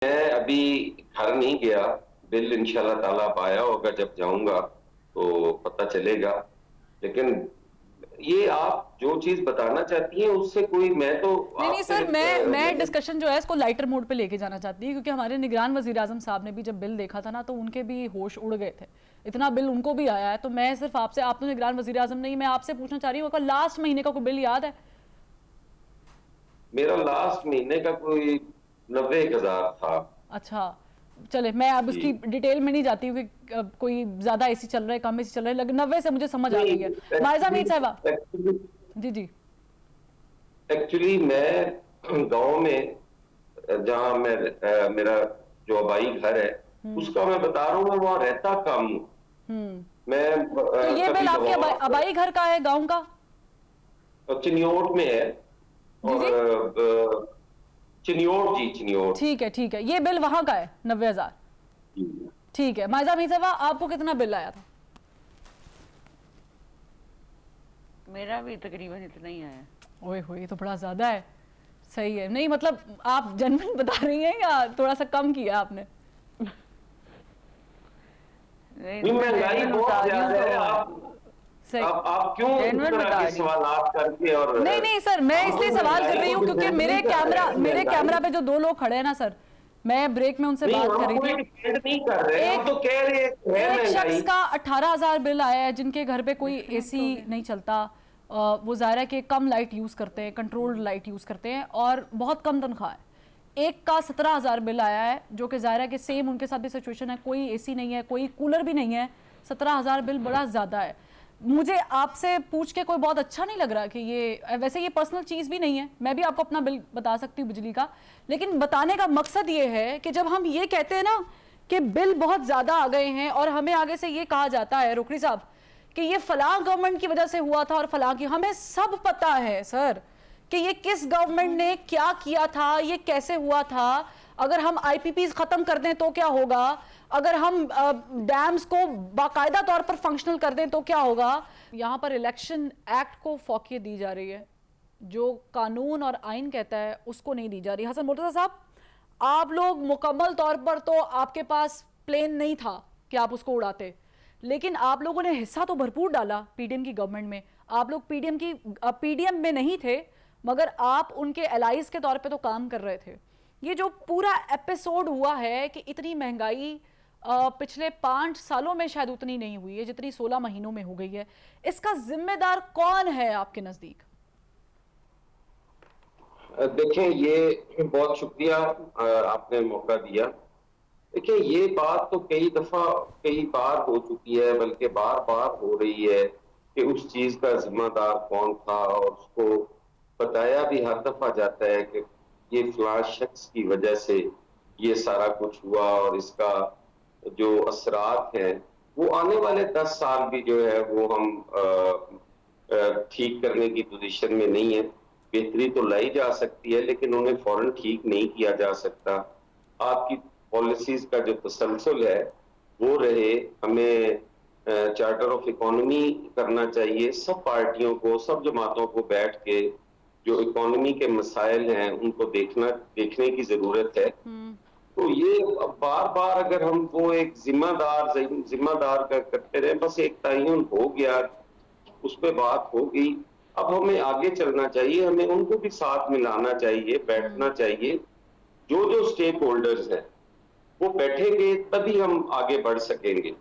मैं अभी घर नहीं गया। बिल इंशाल्लाह ताला अब आया होगा, जब जाऊंगा तो पता चलेगा। लेकिन ये आप जो चीज बताना चाहती हैं उससे कोई, मैं तो नहीं नहीं आपसे सर, मैं मैं डिस्कशन जो है इसको लाइटर मोड पे लेके जाना चाहती हूँ, क्योंकि हमारे निगरान वजीर आजम साहब ने भी जब बिल देखा था ना तो उनके भी होश उड़ गए थे। इतना बिल उनको भी आया है। तो मैं सिर्फ आपसे, आप तो निगरान वजीर आजम नहीं, मैं आपसे पूछना चाह रही हूँ, आपका लास्ट महीने का कोई बिल याद है? मेरा लास्ट महीने का कोई 90,000 था। अच्छा, चले मैं अब जी। उसकी डिटेल में नहीं जाती हूँ कि कोई ज्यादा एसी चल रहा है, कम एसी चल रहा है, लेकिन 90 से मुझे समझ आ नहीं, गई है। मायजा एक्चुअली मीर साहबा। एक्चुअली जी जी। एक्चुअली मैं गांव में, जहां मैं मेरा जो आबाई घर है उसका मैं बता रहा हूँ, मैं वहां रहता कम हूँ। मैं तो ये बिल कभी आपके कभार आबाई घर का है, गांव का? चिन्योट में है। जी और जी। चिन्योट, जी चिन्योट। ठीक है ठीक है, ये बिल वहां का है 90,000। जी। ठीक है मायजा मीर साहबा, आपको कितना बिल आया था? मेरा भी तकरीबन इतना ही आया। ओए होए, ये तो बड़ा ज्यादा है। सही है, नहीं मतलब आप जेन्युइन बता रही हैं या थोड़ा सा कम किया आपने? नहीं नहीं, तो मैं महंगाई जेन्युइन बहुत बता रही हूँ ज्यादा है। तो सही। आप क्यों इस जेन्युइन तरह बता के रही हूँ। सवालात करके, और नहीं नहीं सर, मैं हम इसलिए तो सवाल कर महंगाई रही को हूँ क्योंकि डिफेंड मेरे नहीं कर कैमरा रहे हैं। मेरे महंगाई कैमरा पे जो दो लोग खड़े हैं ना सर, मैं ब्रेक में उनसे नहीं, बात कर हम रही कोई थी। डिफेंड नहीं कर रहे हैं, हम एक तो कह रहे हैं कि है एक शख्स महंगाई। का 18,000 बिल आया है जिनके घर पे कोई डिस्कनेक्ट एसी हो गया। नहीं चलता। वो ज़ाहिर है कि कम लाइट यूज़ करते हैं, कंट्रोल्ड लाइट यूज़ करते हैं, और बहुत कम तनख्वाह है। एक का 17,000 बिल आया है, जो कि ज़ाहिर है कि सेम उनके साथ भी सिचुएशन है, कोई एसी नहीं है, कोई कूलर भी नहीं है। 17,000 बिल बड़ा ज़्यादा है। मुझे आपसे पूछ के कोई बहुत अच्छा नहीं लग रहा कि ये, वैसे ये पर्सनल चीज़ भी नहीं है, मैं भी आपको अपना बिल बता सकती हूँ बिजली का। लेकिन बताने का मकसद ये है कि जब हम ये कहते हैं ना कि बिल बहुत ज़्यादा आ गए हैं, और हमें आगे से ये कहा जाता है रुकरी साहब कि ये फलां गवर्नमेंट की वजह से हुआ था और फलां की, हमें सब पता है सर कि ये किस गवर्नमेंट ने क्या किया था, ये कैसे हुआ था। अगर हम आईपीपीज खत्म कर दें तो क्या होगा, अगर हम डैम्स को बाकायदा तौर पर फंक्शनल कर दें तो क्या होगा। यहाँ पर इलेक्शन एक्ट को फौकियत दी जा रही है, जो कानून और आइन कहता है उसको नहीं दी जा रही। हसन मुर्तज़ा साहब, आप लोग मुकम्मल तौर पर, तो आपके पास प्लेन नहीं था कि आप उसको उड़ाते, लेकिन आप लोगों ने हिस्सा तो भरपूर डाला पीडीएम की गवर्नमेंट में। आप लोग पीडीएम में नहीं थे, मगर आप उनके एलाइज के तौर पे तो काम कर रहे थे। ये जो पूरा एपिसोड हुआ है कि इतनी महंगाई पिछले 5 सालों में शायद उतनी नहीं हुई है जितनी 16 महीनों में हो गई है, इसका जिम्मेदार कौन है आपके नजदीक? देखें, ये बहुत शुक्रिया, आपने मौका दिया। देखिए, ये बात तो कई दफा कई बार हो चुकी है, बल्कि बार बार हो रही है कि उस चीज का जिम्मेदार कौन था, और उसको बताया भी हर दफा जाता है कि ये फलां शख्स की वजह से ये सारा कुछ हुआ, और इसका जो असरात है वो आने वाले 10 साल भी जो है वो हम ठीक करने की पोजीशन में नहीं है। बेहतरी तो लाई जा सकती है, लेकिन उन्हें फौरन ठीक नहीं किया जा सकता। आपकी पॉलिसीज का जो तसलसल है वो रहे। हमें चार्टर ऑफ इकोनॉमी करना चाहिए, सब पार्टियों को, सब जमातों को बैठ के जो इकोनॉमी के मसाइल हैं उनको देखने की जरूरत है। तो ये बार बार अगर हम वो एक जिम्मेदार करते रहे, बस एक तयन हो गया, उस पर बात हो गई, अब हमें आगे चलना चाहिए, हमें उनको भी साथ मिलाना चाहिए, बैठना चाहिए। जो जो स्टेक होल्डर्स हैं वो बैठेंगे तभी हम आगे बढ़ सकेंगे।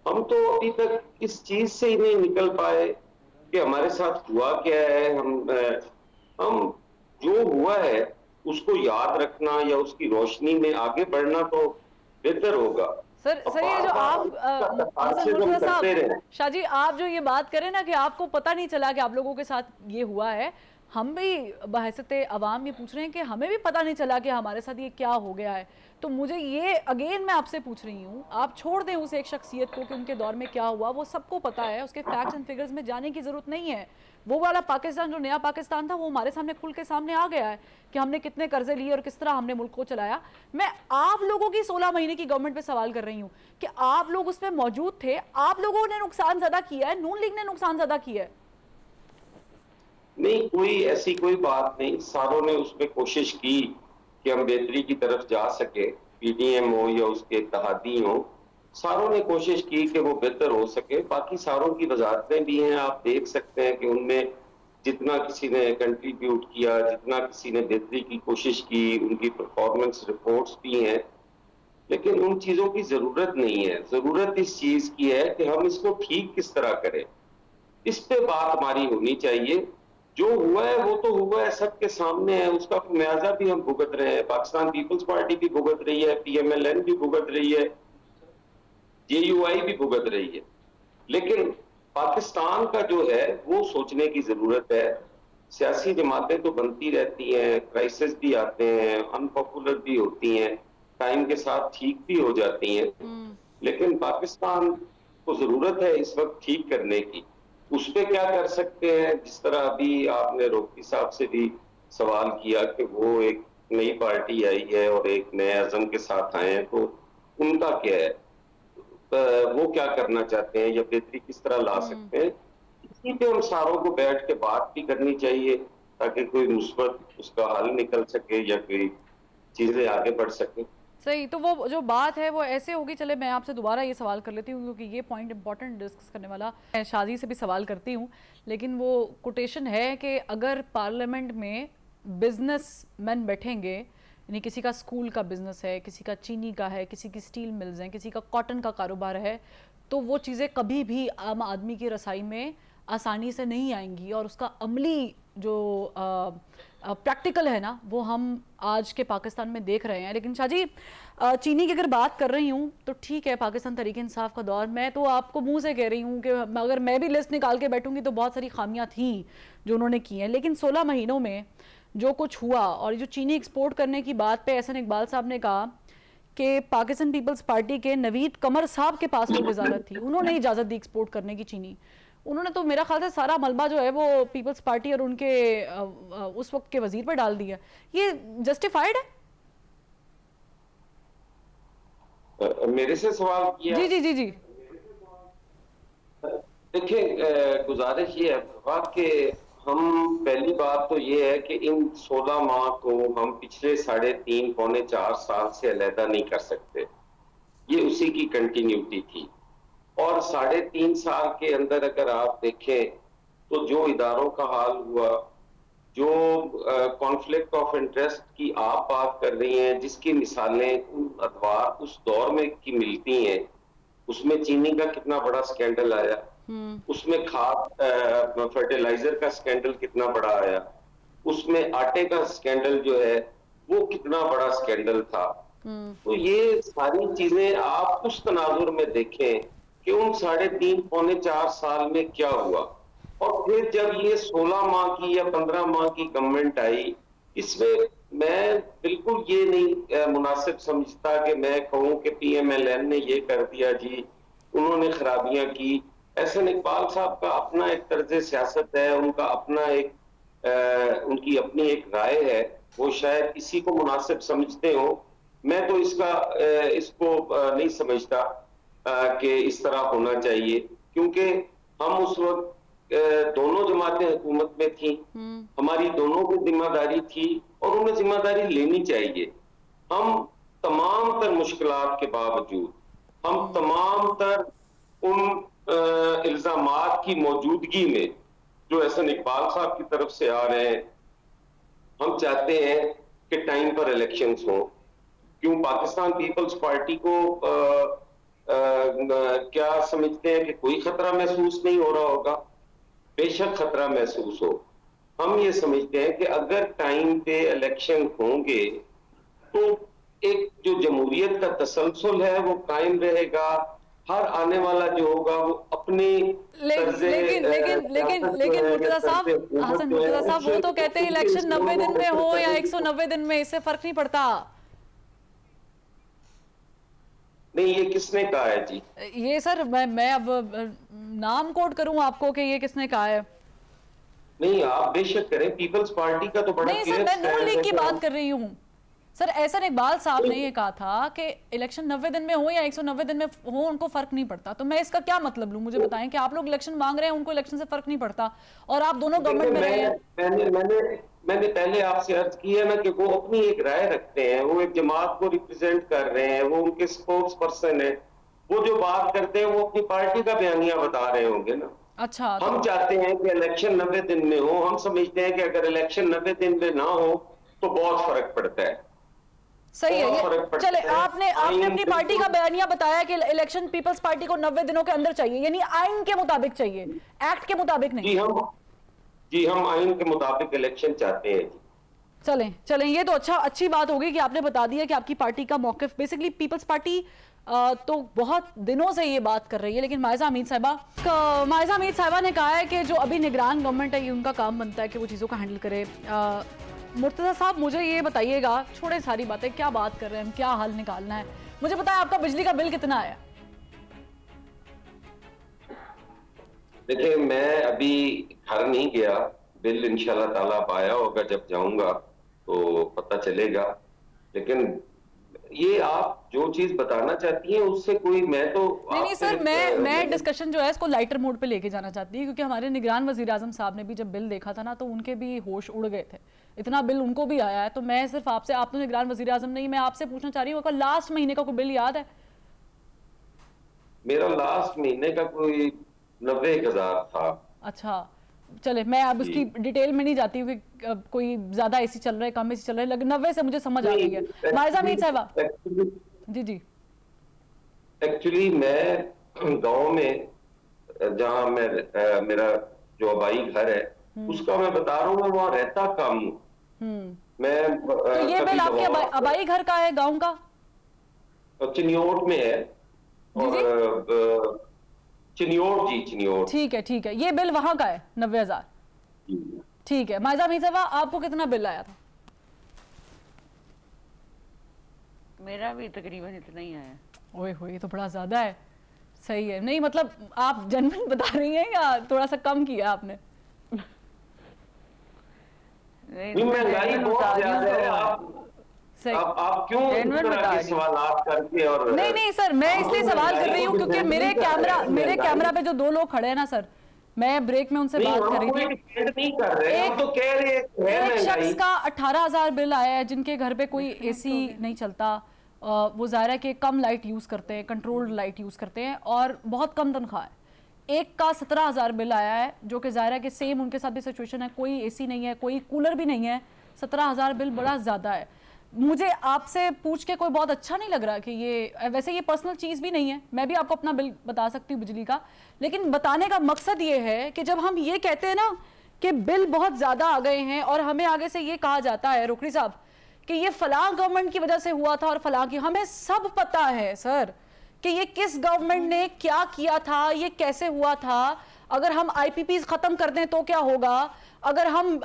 हम तो अभी तक इस चीज से ही नहीं निकल पाए कि हमारे साथ हुआ क्या है। हम जो हुआ है उसको याद रखना या उसकी रोशनी में आगे बढ़ना तो बेहतर होगा। सर अब सर, ये बार जो आप बार हसन हम मुर्तज़ा करते साहब, रहे। शाह जी, आप जो ये बात करें ना कि आपको पता नहीं चला कि आप लोगों के साथ ये हुआ है, हम भी बहसते अवाम ये पूछ रहे हैं कि हमें भी पता नहीं चला कि हमारे साथ ये क्या हो गया है। तो मुझे ये अगेन मैं आपसे पूछ रही हूँ, आप छोड़ दें उस एक शख्सियत को कि उनके दौर में क्या हुआ, वो सबको पता है, उसके फैक्ट्स एंड फिगर्स में जाने की जरूरत नहीं है। वो वाला पाकिस्तान, जो नया पाकिस्तान था, वो हमारे सामने खुल के सामने आ गया है कि हमने कितने कर्जे लिए और किस तरह हमने मुल्क को चलाया। मैं आप लोगों की 16 महीने की गवर्नमेंट पे सवाल कर रही हूँ कि आप लोग उसमें मौजूद थे, आप लोगों ने नुकसान ज्यादा किया है, नून लीग ने नुकसान ज्यादा किया है? नहीं, कोई ऐसी कोई बात नहीं, सारों ने उसमें कोशिश की कि हम बेहतरी की तरफ जा सके, पीडीएम हो या उसके इत्तेहादी हो, सारों ने कोशिश की कि वो बेहतर हो सके। बाकी सारों की वजारतें भी हैं, आप देख सकते हैं कि उनमें जितना किसी ने कंट्रीब्यूट किया, जितना किसी ने बेहतरी की कोशिश की, उनकी परफॉर्मेंस रिपोर्ट्स भी हैं, लेकिन उन चीजों की जरूरत नहीं है। जरूरत इस चीज की है कि हम इसको ठीक किस तरह करें, इस पे बात हमारी होनी चाहिए। जो हुआ है वो तो हुआ है, सबके सामने है, उसका खमियाजा भी हम भुगत रहे हैं। पाकिस्तान पीपल्स पार्टी भी भुगत रही है, पीएमएलएन भी भुगत रही है, जेयूआई भी भुगत रही है। लेकिन पाकिस्तान का जो है वो सोचने की जरूरत है। सियासी जमातें तो बनती रहती हैं, क्राइसिस भी आते हैं, अनपॉपुलर भी होती हैं, टाइम के साथ ठीक भी हो जाती हैं, लेकिन पाकिस्तान को जरूरत है इस वक्त ठीक करने की। उस पे क्या कर सकते हैं, जिस तरह अभी आपने रोकी साहब से भी सवाल किया कि वो एक नई पार्टी आई है और एक नए अज़म के साथ आए हैं, तो उनका क्या है, वो क्या करना चाहते हैं या बेहतरी किस तरह ला सकते हैं, इसी पे हम सारों को बैठ के बात भी करनी चाहिए ताकि कोई मुस्बत उसका हल निकल सके या कोई चीजें आगे बढ़ सके। सही, तो वो जो बात है वो ऐसे होगी। चले मैं आपसे दोबारा ये सवाल कर लेती हूँ क्योंकि ये पॉइंट इंपॉर्टेंट डिस्कस करने वाला। मैं शादी से भी सवाल करती हूँ, लेकिन वो कोटेशन है कि अगर पार्लियामेंट में बिजनेसमैन बैठेंगे, यानी किसी का स्कूल का बिजनेस है, किसी का चीनी का है, किसी की स्टील मिल्स हैं, किसी का कॉटन का कारोबार है, तो वो चीज़ें कभी भी आम आदमी की रसाई में आसानी से नहीं आएंगी। और उसका अमली जो प्रैक्टिकल है ना, वो हम आज के पाकिस्तान में देख रहे हैं। लेकिन शाहजी, चीनी की अगर बात कर रही हूँ तो ठीक है, पाकिस्तान तहरीक इंसाफ का दौर, मैं तो आपको मुंह से कह रही हूँ कि अगर मैं भी लिस्ट निकाल के बैठूंगी तो बहुत सारी खामियां थी जो उन्होंने की हैं। लेकिन 16 महीनों में जो कुछ हुआ, और जो चीनी एक्सपोर्ट करने की बात पे एहसन इकबाल साहब ने कहा कि पाकिस्तान पीपल्स पार्टी के नवीद कमर साहब के पास वो वजारत थी, उन्होंने इजाज़त दी एक्सपोर्ट करने की चीनी। उन्होंने तो मेरा ख्याल से सारा मलबा जो है वो पीपल्स पार्टी और उनके उस वक्त के वजीर पर डाल दिया। ये जस्टिफाइड है? मेरे से सवाल किया? जी जी जी जी। देखिए, गुजारिश ये है कि हम, पहली बात तो ये है कि इन 16 माह को हम पिछले 3.5 पौने 4 साल से अलहदा नहीं कर सकते। ये उसी की कंटिन्यूटी थी। और 3.5 साल के अंदर अगर आप देखें तो जो इदारों का हाल हुआ, जो कॉन्फ्लिक्ट ऑफ इंटरेस्ट की आप बात कर रही हैं, जिसकी मिसालें उन अदवार उस दौर में की मिलती हैं, उसमें चीनी का कितना बड़ा स्कैंडल आया, उसमें खाद फर्टिलाइजर का स्कैंडल कितना बड़ा आया, उसमें आटे का स्कैंडल जो है वो कितना बड़ा स्कैंडल था। तो ये सारी चीजें आप उस तनाजुर में देखें कि उन 3.5 पौने 4 साल में क्या हुआ। और फिर जब ये 16 माह की या 15 माह की गवर्नमेंट आई, इसमें मैं बिल्कुल ये नहीं मुनासिब समझता कि मैं कहूं कि पीएमएलएन ने ये कर दिया जी, उन्होंने खराबियां की। एहसन इकबाल साहब का अपना एक तर्ज सियासत है, उनका अपना एक उनकी अपनी एक राय है, वो शायद इसी को मुनासिब समझते हो। मैं तो इसको नहीं समझता कि इस तरह होना चाहिए, क्योंकि हम उस वक्त दोनों जमातें हुकूमत में थी, हमारी दोनों की जिम्मेदारी थी और उन्हें जिम्मेदारी लेनी चाहिए। हम तमाम तर मुश्किलात के बावजूद, हम तमाम तर उन इल्जामात की मौजूदगी में जो एहसन इकबाल साहब की तरफ से आ रहे हैं, हम चाहते हैं कि टाइम पर इलेक्शंस हो। क्यों पाकिस्तान पीपल्स पार्टी को क्या समझते हैं कि कोई खतरा महसूस नहीं हो रहा होगा? बेशक खतरा महसूस हो। हम ये समझते हैं कि अगर टाइम पे इलेक्शन होंगे तो एक जो जमहूरियत का तसलसल है वो कायम रहेगा। हर आने वाला जो होगा वो अपनी लेकिन मुर्तजा साहब, हसन मुर्तजा साहब, वो तो कहते हैं इलेक्शन 90 दिन में हो या 190 दिन में, इससे फर्क नहीं पड़ता। नहीं, ये किसने कहा है जी? ये सर मैं अब नाम कोट करूं आपको कि ये किसने कहा है? नहीं, आप बेशक करें, पीपल्स पार्टी का तो बड़ा नहीं सर, मैं नून लीग की बात कर रही हूँ। सर एहसन इकबाल साहब ने ये कहा था कि इलेक्शन 90 दिन में हो या 190 दिन में हो उनको फर्क नहीं पड़ता, तो मैं इसका क्या मतलब लूं? मुझे बताएं कि आप लोग इलेक्शन मांग रहे हैं, उनको इलेक्शन से फर्क नहीं पड़ता और आप दोनों गवर्नमेंट में रहे हैं। मैंने पहले आपसे अर्ज किया ना कि वो अपनी एक राय रखते हैं, वो एक जमात को रिप्रेजेंट कर रहे हैं, वो उनके स्पोक्स पर्सन है, वो जो बात करते हैं वो अपनी पार्टी का बयानिया बता रहे होंगे ना। अच्छा, हम चाहते हैं कि इलेक्शन 90 दिन में हो, हम समझते हैं कि अगर इलेक्शन 90 दिन में ना हो तो बहुत फर्क पड़ता है। सही है ये। चले, आपने अपनी पार्टी का बयानिया बताया कि इलेक्शन पीपल्स पार्टी को 90 दिनों के अंदर चाहिए, यानी आइन के मुताबिक चाहिए, एक्ट के मुताबिक नहीं। जी हम आइन के मुताबिक इलेक्शन चाहते हैं। चलें ये तो अच्छी बात होगी कि आपने बता दिया कि आपकी पार्टी का मौकिफ। बेसिकली पीपल्स पार्टी तो बहुत दिनों से ये बात कर रही है, लेकिन मायजा हमीद साहिबा ने कहा है कि जो अभी निगरान गवर्नमेंट है, ये उनका काम बनता है कि वो चीज़ों को हैंडल करे। मुर्तज़ा साहब मुझे ये बताइएगा, छोड़े सारी बातें, क्या बात कर रहे हैं हम, क्या हल निकालना है, मुझे बताएं आपका बिजली का बिल कितना आया? देखिए मैं अभी घर नहीं गया, बिल इंशाल्लाह ताला अब आया होगा, जब जाऊंगा तो पता चलेगा। लेकिन ये आप जो चीज बताना चाहती हैं उससे कोई, मैं तो नहीं सर, मैं डिस्कशन जो है इसको लाइटर मोड पे लेके जाना चाहती हूँ, क्योंकि हमारे निगरान वजीर आजम साहब ने भी जब बिल देखा था ना तो उनके भी होश उड़ गए थे, इतना बिल उनको भी आया है। तो मैं सिर्फ आपसे, आप तो निगरान वजीर आजम नहीं, मैं आपसे पूछना चाह रही हूँ, आपका लास्ट महीने का कोई बिल याद है? मेरा लास्ट महीने का कोई 90,000 था। अच्छा चले, मैं अब इसकी डिटेल में नहीं जाती हूँ कि कोई ज्यादा एसी चल रहा है, कम एसी चल रहा है, लेकिन 90 से मुझे समझ आ गई है। मायजा हमीद साहिबा जी एक्चुअली मैं गांव में, जहां मैं मेरा जो आबाई घर है उसका मैं बता रहा हूँ, मैं वहां रहता कम हूँ। मैं तो ये बिल आपके आबाई घर का है, गाँव का? चिन्योट में है, और चिन्योट जी, चिन्योट। ठीक है, ये बिल वहां का है 90,000। ठीक है, मायजा हमीद साहिबा आपको कितना बिल आया था? मेरा भी तकरीबन इतना ही आया। ओए होए, ये तो बड़ा ज्यादा है। सही है, नहीं मतलब आप जेन्युइन बता रही हैं या थोड़ा सा कम किया आपने? नहीं, महंगाई बहुत ज्यादा है, आप क्यों इस तरह के सवालात करके? और नहीं सर, मैं इसलिए सवाल कर रही हूँ क्योंकि मेरे कैमरा पे जो दो लोग खड़े हैं ना सर, मैं ब्रेक में उनसे बात कर रही थी। एक शख्स का 18,000 बिल आया है जिनके घर पे कोई एसी नहीं चलता, वो ज़ाहिर है कि कम लाइट यूज़ करते हैं, कंट्रोल्ड लाइट यूज़ करते हैं, और बहुत कम तनख्वाह है। एक का 17,000 बिल आया है, जो कि ज़ाहिर है कि सेम उनके साथ भी सिचुएशन है, कोई एसी नहीं है, कोई कूलर भी नहीं है, 17,000 बिल बड़ा ज़्यादा है। मुझे आपसे पूछ के कोई बहुत अच्छा नहीं लग रहा कि ये, वैसे ये पर्सनल चीज़ भी नहीं है, मैं भी आपको अपना बिल बता सकती हूँ बिजली का, लेकिन बताने का मकसद ये है कि जब हम ये कहते हैं ना कि बिल बहुत ज़्यादा आ गए हैं और हमें आगे से ये कहा जाता है रोकड़ी साहब कि ये फलां गवर्नमेंट की वजह से हुआ था और फलां की, हमें सब पता है सर कि ये किस गवर्नमेंट ने क्या किया था, ये कैसे हुआ था। अगर हम IPPs ख़त्म कर दें तो क्या होगा, अगर हम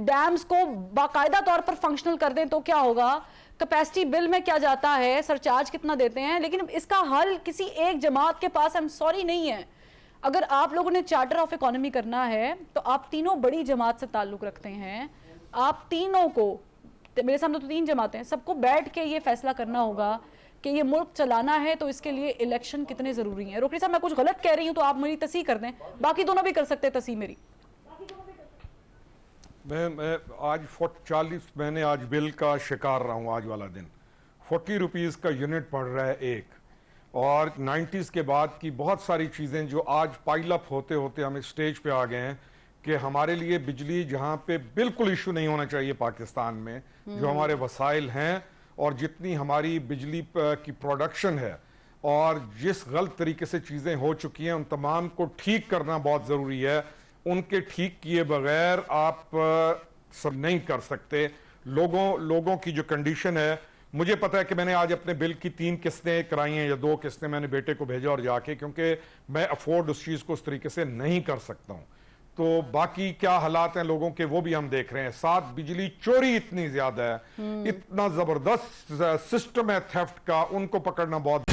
डैम्स को बाकायदा तौर पर फंक्शनल कर दें तो क्या होगा, कैपेसिटी बिल में क्या जाता है, सरचार्ज कितना देते हैं, लेकिन इसका हल किसी एक जमात के पास, आई एम सॉरी, नहीं है। अगर आप लोगों ने चार्टर ऑफ इकोनॉमी करना है तो आप तीनों बड़ी जमात से ताल्लुक़ रखते हैं, आप तीनों को, मेरे सामने तो 3 जमातें हैं, सबको बैठ के ये फैसला करना होगा कि ये मुल्क चलाना है तो इसके लिए इलेक्शन कितने ज़रूरी हैं। रोकड़ी साहब मैं कुछ गलत कह रही हूँ तो आप मेरी तस्हीह कर दें, बाकी दोनों भी कर सकते हैं तस्हीह मेरी। मैं आज 40 मैंने आज बिल का शिकार रहा हूँ। आज वाला दिन 40 रुपीज़ का यूनिट पड़ रहा है एक, और 90s के बाद की बहुत सारी चीज़ें जो आज पाइल अप होते होते हम इस स्टेज पे आ गए हैं कि हमारे लिए बिजली, जहाँ पे बिल्कुल इशू नहीं होना चाहिए पाकिस्तान में, जो हमारे वसाइल हैं और जितनी हमारी बिजली की प्रोडक्शन है और जिस गलत तरीके से चीज़ें हो चुकी हैं, उन तमाम को ठीक करना बहुत ज़रूरी है। उनके ठीक किए बगैर आप सब नहीं कर सकते। लोगों की जो कंडीशन है, मुझे पता है कि मैंने आज अपने बिल की 3 किस्तें कराई हैं या 2 किस्तें मैंने बेटे को भेजा और जाके, क्योंकि मैं अफोर्ड उस चीज़ को उस तरीके से नहीं कर सकता हूँ। तो बाकी क्या हालात हैं लोगों के वो भी हम देख रहे हैं। साथ बिजली चोरी इतनी ज्यादा है, इतना जबरदस्त सिस्टम है थेफ्ट का, उनको पकड़ना बहुत